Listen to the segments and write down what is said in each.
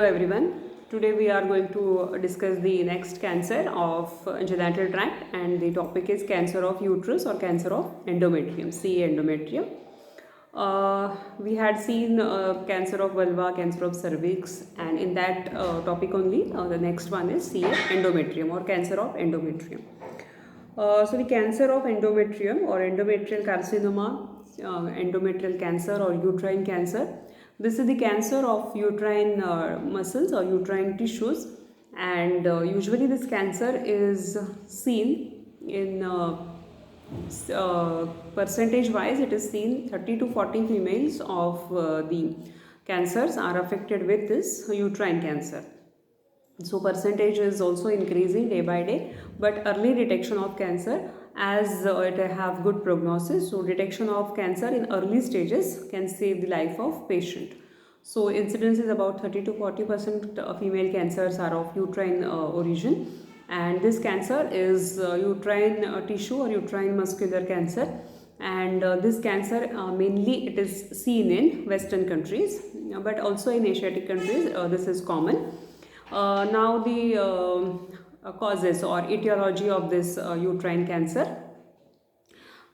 Hello everyone. Today we are going to discuss the next cancer of genital tract, and the topic is cancer of uterus or cancer of endometrium, CA endometrium. We had seen cancer of vulva, cancer of cervix, and in that topic only the next one is CA endometrium or cancer of endometrium. So the cancer of endometrium or endometrial carcinoma, endometrial cancer or uterine cancer. This is the cancer of uterine muscles or uterine tissues, and usually this cancer is seen in percentage wise. It is seen 30 to 40 females of the cancers are affected with this uterine cancer. So percentage is also increasing day by day, but early detection of cancer as it have good prognosis. So detection of cancer in early stages can save the life of patient. So incidence is about 30 to 40% female cancers are of uterine origin, and this cancer is uterine tissue or uterine muscular cancer, and this cancer mainly it is seen in western countries, but also in Asiatic countries this is common. Now the causes or etiology of this uterine cancer.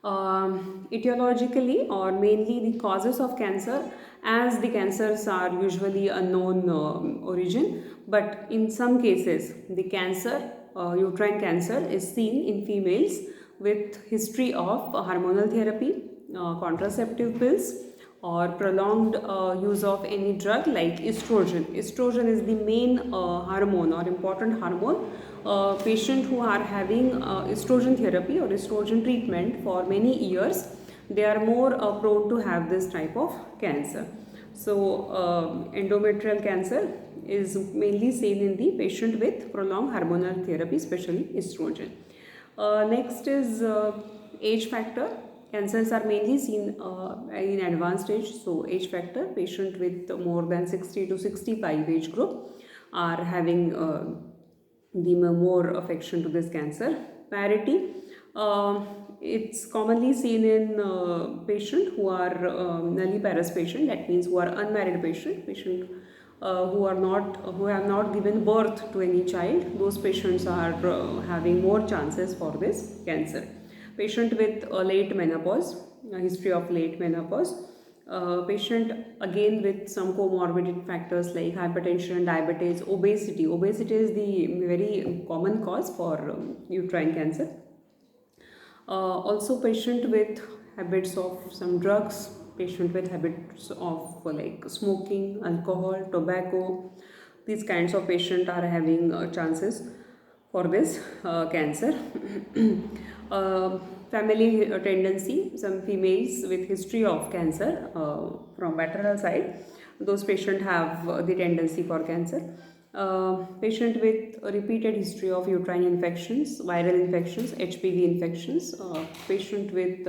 Etiologically or mainly the causes of cancer, as the cancers are usually unknown origin, but in some cases the cancer, uterine cancer is seen in females with history of hormonal therapy, contraceptive pills, or prolonged use of any drug like estrogen. Estrogen is the main hormone or important hormone. Patients who are having estrogen therapy or estrogen treatment for many years, they are more prone to have this type of cancer. So endometrial cancer is mainly seen in the patient with prolonged hormonal therapy, especially estrogen. Next is age factor. Cancers are mainly seen in advanced age. So age factor, patient with more than 60 to 65 age group are having the more affection to this cancer. Parity, it's commonly seen in patient who are nulliparous patient, that means who are unmarried patient who have not given birth to any child. Those patients are having more chances for this cancer. Patient with late menopause, history of late menopause. Patient again with some comorbid factors like hypertension, diabetes, obesity. Obesity is the very common cause for uterine cancer. Also patient with habits of some drugs, patient with habits of like smoking, alcohol, tobacco. These kinds of patients are having chances for this cancer. Family tendency, some females with history of cancer from maternal side, those patients have the tendency for cancer. Patient with a repeated history of uterine infections, viral infections, HPV infections, patient with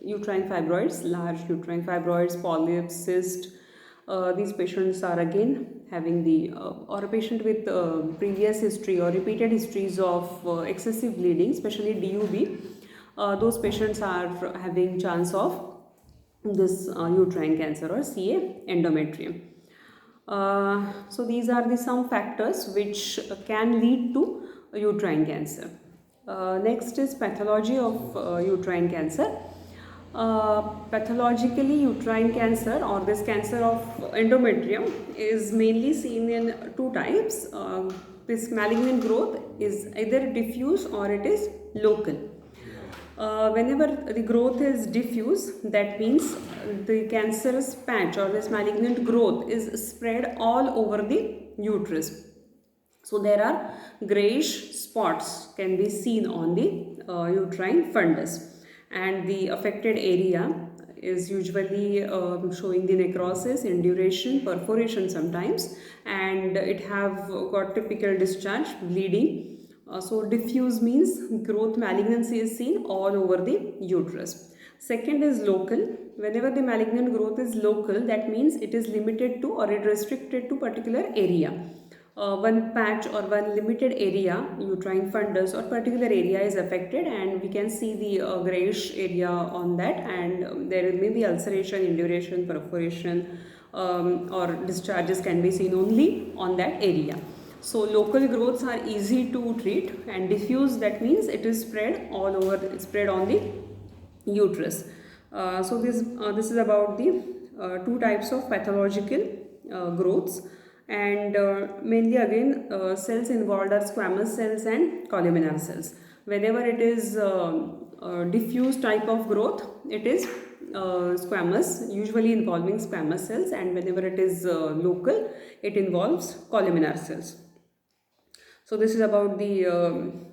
uterine fibroids, large uterine fibroids, polyps, cyst. These patients are again having the or a patient with previous history or repeated histories of excessive bleeding, especially DUB. Those patients are having chance of this uterine cancer or CA endometrium. So these are the some factors which can lead to uterine cancer. Next is pathology of uterine cancer. Pathologically, uterine cancer or this cancer of endometrium is mainly seen in two types. This malignant growth is either diffuse or it is local. Whenever the growth is diffuse, that means the cancerous patch or this malignant growth is spread all over the uterus. So there are grayish spots can be seen on the uterine fundus, and the affected area is usually showing the necrosis, induration, perforation sometimes, and it have got typical discharge, bleeding. So diffuse means growth malignancy is seen all over the uterus. Second is local. Whenever the malignant growth is local, that means it is limited to or it restricted to particular area. One patch or one limited area, uterine fundus or particular area is affected, and we can see the grayish area on that, and there may be ulceration, induration, perforation, or discharges can be seen only on that area. So local growths are easy to treat, and diffuse, that means it is spread all over, spread on the uterus. So this is about the two types of pathological growths, and mainly again cells involved are squamous cells and columnar cells. Whenever it is diffuse type of growth, it is squamous, usually involving squamous cells, and whenever it is local, it involves columnar cells. So this is about the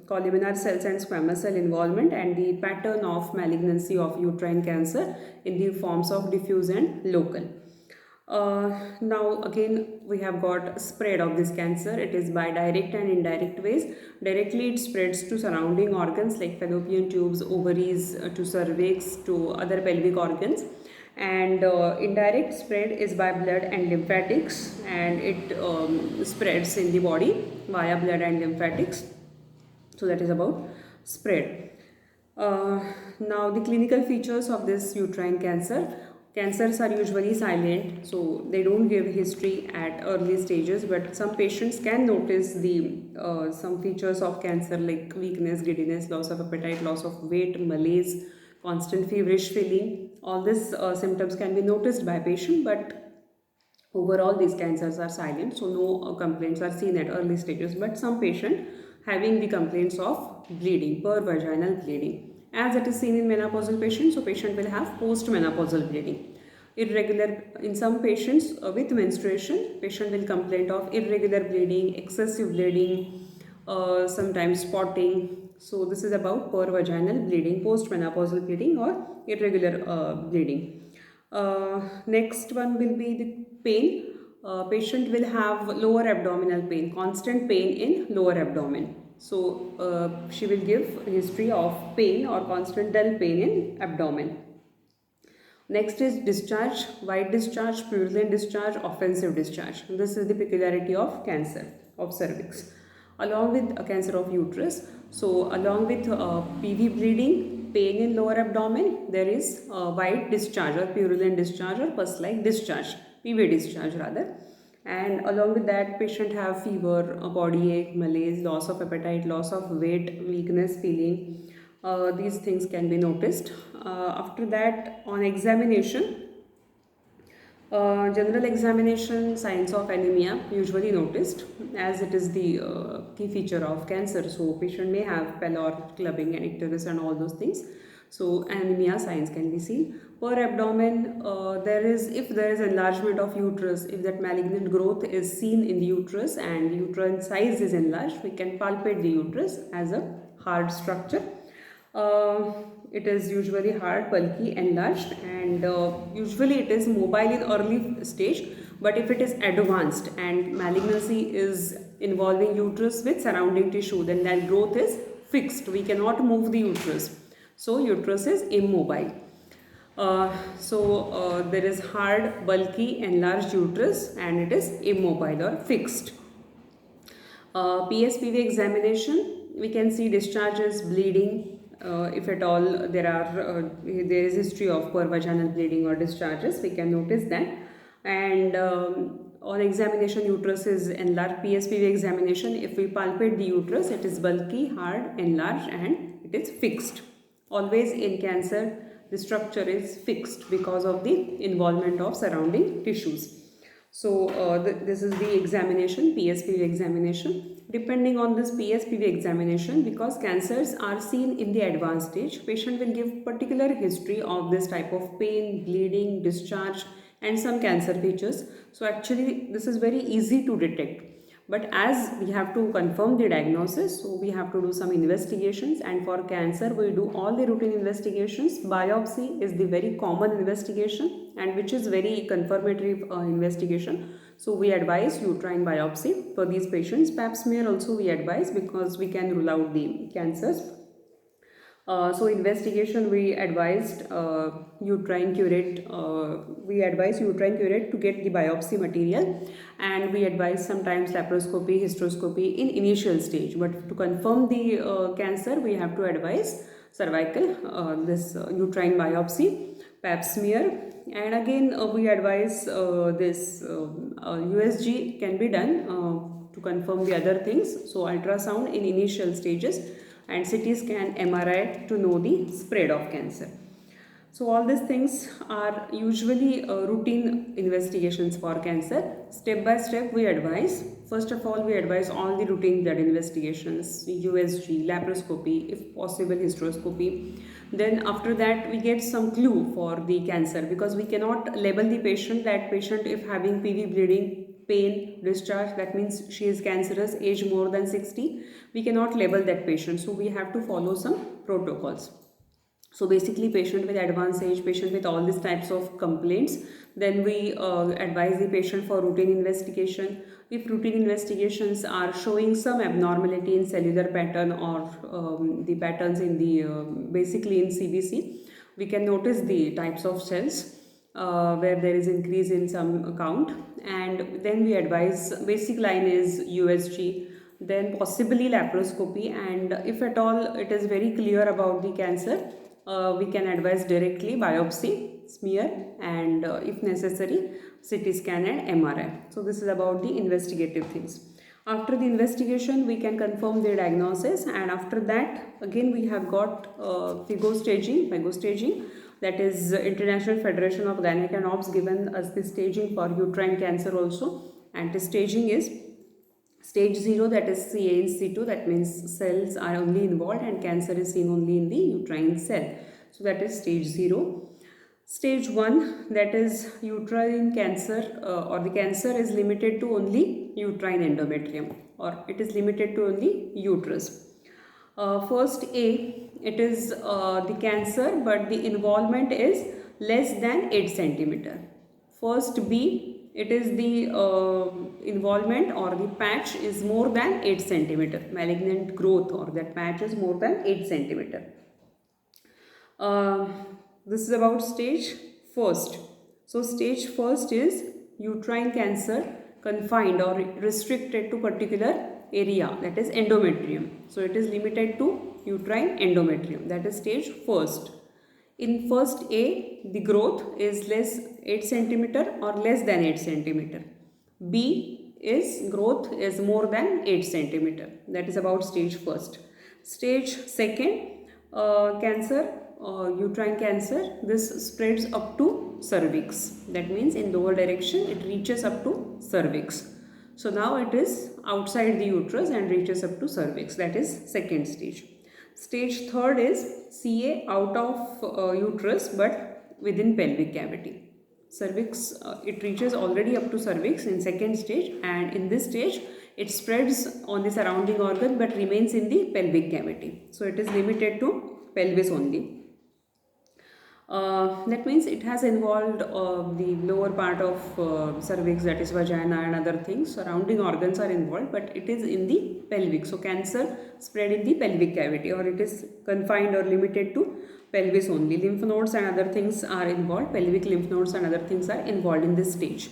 columnar cells and squamous cell involvement and the pattern of malignancy of uterine cancer in the forms of diffuse and local. Now again we have got spread of this cancer. It is by direct and indirect ways. Directly it spreads to surrounding organs like fallopian tubes, ovaries, to cervix, to other pelvic organs. And indirect spread is by blood and lymphatics, and it spreads in the body via blood and lymphatics. So that is about spread. Now the clinical features of this uterine cancer. Cancers are usually silent, so they don't give history at early stages, but some patients can notice the some features of cancer like weakness, giddiness, loss of appetite, loss of weight, malaise, constant feverish feeling. All these symptoms can be noticed by patient, but overall these cancers are silent, so no complaints are seen at early stages. But some patient having the complaints of bleeding, per vaginal bleeding, as it is seen in menopausal patients. So patient will have post-menopausal bleeding. Irregular, in some patients with menstruation, patient will complain of irregular bleeding, excessive bleeding, sometimes spotting. So this is about per vaginal bleeding, post-menopausal bleeding or irregular bleeding. Next one will be the pain. Patient will have lower abdominal pain, constant pain in lower abdomen. So she will give history of pain or constant dull pain in abdomen. Next is discharge, white discharge, purulent discharge, offensive discharge. This is the peculiarity of cancer of cervix. Along with a cancer of uterus, so along with PV bleeding, pain in lower abdomen, there is white discharge or purulent discharge or pus-like discharge, PV discharge rather. And along with that, patient have fever, body ache, malaise, loss of appetite, loss of weight, weakness feeling. These things can be noticed. After that, on examination, general examination, signs of anemia usually noticed, as it is the key feature of cancer. So patient may have pallor, clubbing, and icterus and all those things. So anemia signs can be seen. Per abdomen, if there is enlargement of uterus, if that malignant growth is seen in the uterus and uterine size is enlarged, we can palpate the uterus as a hard structure. It is usually hard, bulky, enlarged, and usually it is mobile in early stage. But if it is advanced and malignancy is involving uterus with surrounding tissue, then that growth is fixed. We cannot move the uterus. So uterus is immobile. There is hard, bulky, enlarged uterus, and it is immobile or fixed. PSPV examination, we can see discharges, bleeding. If at all there is history of per vaginal bleeding or discharges, we can notice that. And on examination, uterus is enlarged. PSPV examination, if we palpate the uterus, it is bulky, hard, enlarged, and it is fixed. Always in cancer, the structure is fixed because of the involvement of surrounding tissues. So this is the examination, PSPV examination. Depending on this PSPV examination, because cancers are seen in the advanced stage, patient will give particular history of this type of pain, bleeding, discharge, and some cancer features. So actually this is very easy to detect. But as we have to confirm the diagnosis, so we have to do some investigations, and for cancer we do all the routine investigations. Biopsy is the very common investigation and which is very confirmatory investigation. So we advise uterine biopsy for these patients. Pap smear also we advise because we can rule out the cancers. So investigation, we advised uterine curate. We advise uterine curate to get the biopsy material, and we advise sometimes laparoscopy, hysteroscopy in initial stage. But to confirm the cancer, we have to advise cervical, uterine biopsy, pap smear, And again, we advise this USG can be done to confirm the other things. So ultrasound in initial stages and CT scan, MRI to know the spread of cancer. So all these things are usually routine investigations for cancer. Step by step we advise. First of all, we advise all the routine blood investigations, USG, laparoscopy, if possible hysteroscopy. Then after that we get some clue for the cancer, because we cannot label the patient that patient if having PV bleeding, pain, discharge, that means she is cancerous, age more than 60. We cannot label that patient. So we have to follow some protocols. So basically patient with advanced age, patient with all these types of complaints, then we advise the patient for routine investigation. If routine investigations are showing some abnormality in cellular pattern or the patterns in the basically in CBC, we can notice the types of cells where there is increase in some count, and then we advise basic line is USG, then possibly laparoscopy, and if at all it is very clear about the cancer, we can advise directly biopsy, smear, and if necessary CT scan and MRI. So this is about the investigative things. After the investigation we can confirm the diagnosis, and after that again we have got FIGO staging, that is International Federation of Gynec and Obs given us the staging for uterine cancer also, and the staging is stage 0, that is CA in situ, that means cells are only involved and cancer is seen only in the uterine cell. So that is stage 0. Stage 1, that is uterine cancer or the cancer is limited to only uterine endometrium, or it is limited to only uterus. First A, it is the cancer but the involvement is less than 8 centimeter. First B, it is the involvement or the patch is more than 8 centimeter, malignant growth or that patch is more than 8 centimeter. This is about stage first. So stage first is uterine cancer confined or restricted to particular area, that is endometrium. So it is limited to uterine endometrium, that is stage first. In first A, the growth is less 8 centimeter or less than 8 centimeter. B is growth is more than 8 centimeter. That is about stage first. Stage second, cancer, uterine cancer, this spreads up to cervix. That means in lower direction it reaches up to cervix. So now it is outside the uterus and reaches up to cervix. That is second stage. Stage third is CA out of uterus but within pelvic cavity. Cervix, it reaches already up to cervix in second stage, and in this stage it spreads on the surrounding organ but remains in the pelvic cavity. So it is limited to pelvis only. That means it has involved the lower part of cervix, that is vagina and other things. Surrounding organs are involved, but it is in the pelvic. So cancer spread in the pelvic cavity, or it is confined or limited to pelvis only. Lymph nodes and other things are involved. Pelvic lymph nodes and other things are involved in this stage.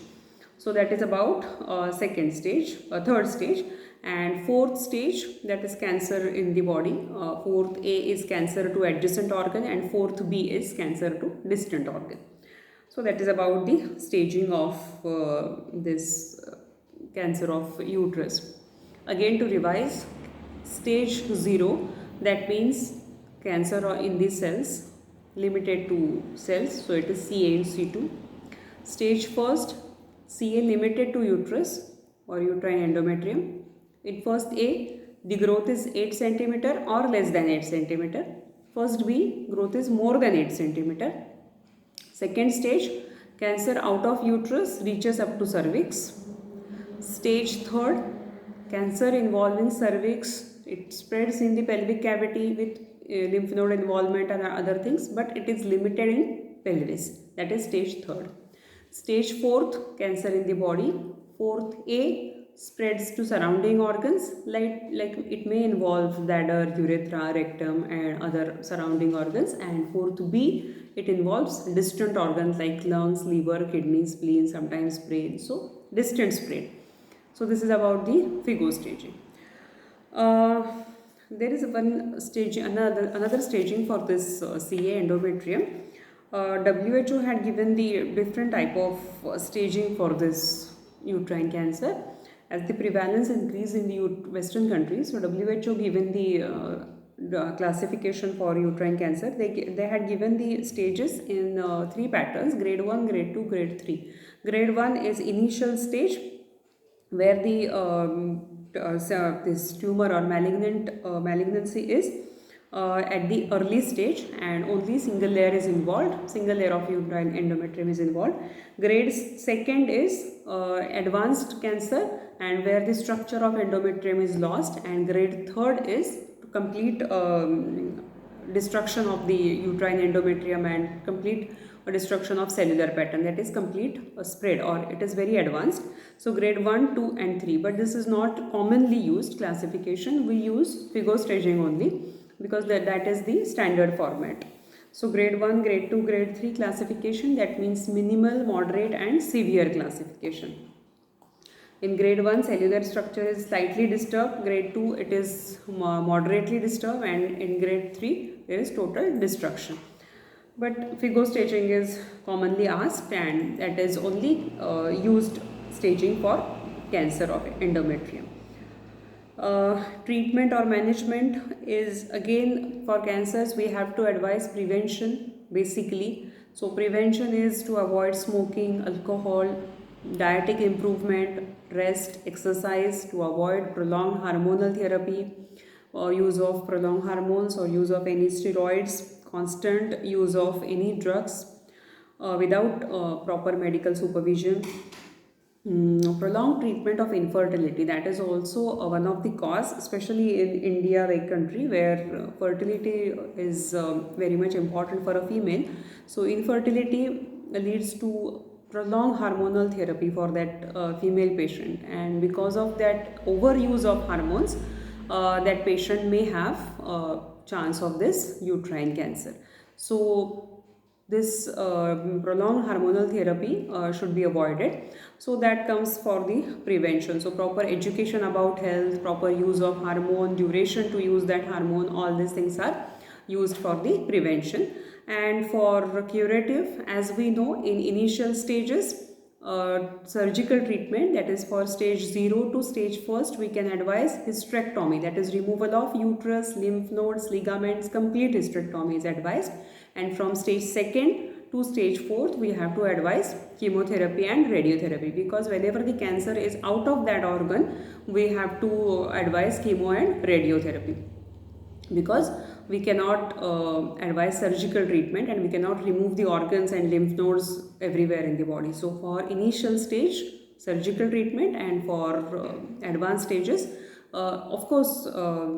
So that is about third stage. And fourth stage, that is cancer in the body. Fourth A is cancer to adjacent organ and fourth B is cancer to distant organ. So that is about the staging of this cancer of uterus. Again to revise, stage 0, that means cancer in the cells, limited to cells, so it is CA in situ. Stage first, CA limited to uterus or uterine endometrium. In first A, the growth is 8 centimeter or less than 8 centimeter. First B, growth is more than 8 centimeter. Second stage, cancer out of uterus reaches up to cervix. Stage third, cancer involving cervix, it spreads in the pelvic cavity with lymph node involvement and other things, but it is limited in pelvis. That is stage third. Stage fourth, cancer in the body. Fourth A, spreads to surrounding organs, like it may involve bladder, urethra, rectum and other surrounding organs. And fourth B, it involves distant organs like lungs, liver, kidneys, spleen, sometimes brain. So distant spread. So this is about the FIGO staging. There is one stage, another staging for this CA endometrium. WHO had given the different type of staging for this uterine cancer. As the prevalence increased in the Western countries, so WHO given the classification for uterine cancer. They had given the stages in three patterns: grade 1, grade 2, grade 3. Grade 1 is initial stage, where the this tumor or malignancy is at the early stage, and only single layer is involved, single layer of uterine endometrium is involved. Grade second is advanced cancer, and where the structure of endometrium is lost, and grade third is complete destruction of the uterine endometrium and complete destruction of cellular pattern, that is complete spread, or it is very advanced. So grade 1, 2 and 3, but this is not commonly used classification. We use FIGO staging only, because that is the standard format. So grade 1, grade 2, grade 3 classification, that means minimal, moderate and severe classification. In grade 1, cellular structure is slightly disturbed, grade 2 it is moderately disturbed, and in grade 3 there is total destruction. But FIGO staging is commonly asked, and that is only used staging for cancer of endometrium. Treatment or management is, again, for cancers we have to advise prevention basically. So prevention is to avoid smoking, alcohol, dietetic improvement, rest, exercise, to avoid prolonged hormonal therapy, or use of prolonged hormones, or use of any steroids, constant use of any drugs without proper medical supervision. Prolonged treatment of infertility, that is also one of the cause, especially in India, like country where fertility is very much important for a female. So infertility leads to prolonged hormonal therapy for that female patient, and because of that overuse of hormones, that patient may have chance of this uterine cancer. So this prolonged hormonal therapy should be avoided. So that comes for the prevention. So proper education about health, proper use of hormone, duration to use that hormone, all these things are used for the prevention. And for curative, as we know, in initial stages, surgical treatment, that is for stage 0 to stage 1st, we can advise hysterectomy, that is removal of uterus, lymph nodes, ligaments, complete hysterectomy is advised. And from stage 2nd to stage 4th, we have to advise chemotherapy and radiotherapy, because whenever the cancer is out of that organ, we have to advise chemo and radiotherapy, because we cannot advise surgical treatment, and we cannot remove the organs and lymph nodes everywhere in the body. So for initial stage, surgical treatment, and for advanced stages, of course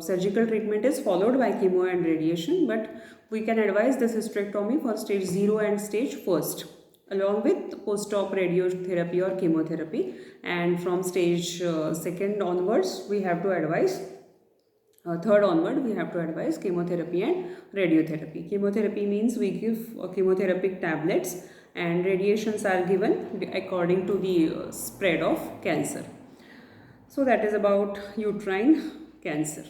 surgical treatment is followed by chemo and radiation, but we can advise this hysterectomy for stage 0 and stage 1st, along with post-op radiotherapy or chemotherapy. And from stage 2nd onwards, we have to advise third onward, we have to advise chemotherapy and radiotherapy. Chemotherapy means we give chemotherapeutic tablets, and radiations are given according to the spread of cancer. So that is about uterine cancer.